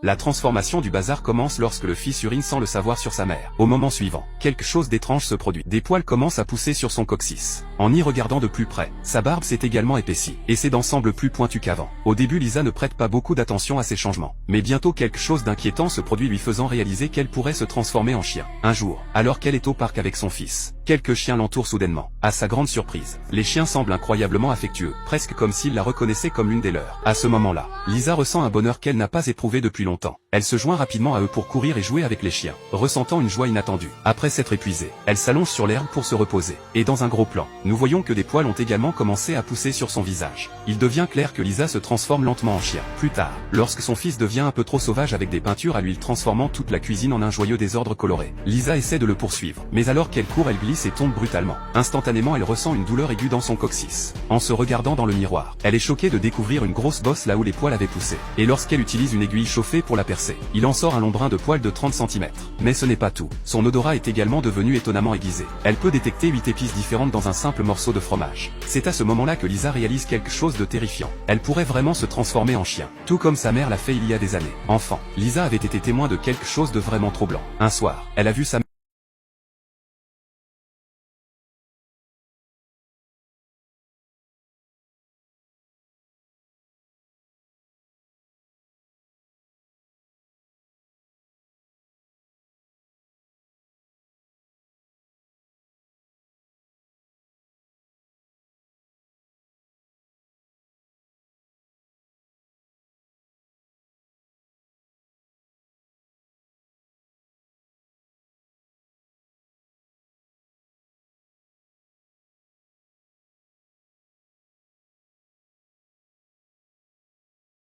La transformation du bazar commence lorsque le fils urine sans le savoir sur sa mère. Au moment suivant, quelque chose d'étrange se produit. Des poils commencent à pousser sur son coccyx. En y regardant de plus près, sa barbe s'est également épaissie, et ses dents semblent plus pointues qu'avant. Au début, Lisa ne prête pas beaucoup d'attention à ces changements. Mais bientôt quelque chose d'inquiétant se produit, lui faisant réaliser qu'elle pourrait se transformer en chien. Un jour, alors qu'elle est au parc avec son fils, quelques chiens l'entourent soudainement. À sa grande surprise, les chiens semblent incroyablement affectueux, presque comme s'ils la reconnaissaient comme l'une des leurs. À ce moment-là, Lisa ressent un bonheur qu'elle n'a pas éprouvé depuis longtemps. Elle se joint rapidement à eux pour courir et jouer avec les chiens, ressentant une joie inattendue. Après s'être épuisée, elle s'allonge sur l'herbe pour se reposer. Et dans un gros plan, nous voyons que des poils ont également commencé à pousser sur son visage. Il devient clair que Lisa se transforme lentement en chien. Plus tard, lorsque son fils devient un peu trop sauvage avec des peintures à l'huile transformant toute la cuisine en un joyeux désordre coloré, Lisa essaie de le poursuivre. Mais alors qu'elle court, elle glisse et tombe brutalement. Instantanément, elle ressent une douleur aiguë dans son coccyx. En se regardant dans le miroir, elle est choquée de découvrir une grosse bosse là où les poils avaient poussé. Et lorsqu'elle utilise une aiguille chauffée pour la percer, il en sort un long brin de poils de 30 cm. Mais ce n'est pas tout. Son odorat est également devenu étonnamment aiguisé. Elle peut détecter 8 épices différentes dans un simple morceau de fromage. C'est à ce moment-là que Lisa réalise quelque chose de terrifiant. Elle pourrait vraiment se transformer en chien, tout comme sa mère l'a fait il y a des années. Enfant, Lisa avait été témoin de quelque chose de vraiment troublant. Un soir, elle a vu sa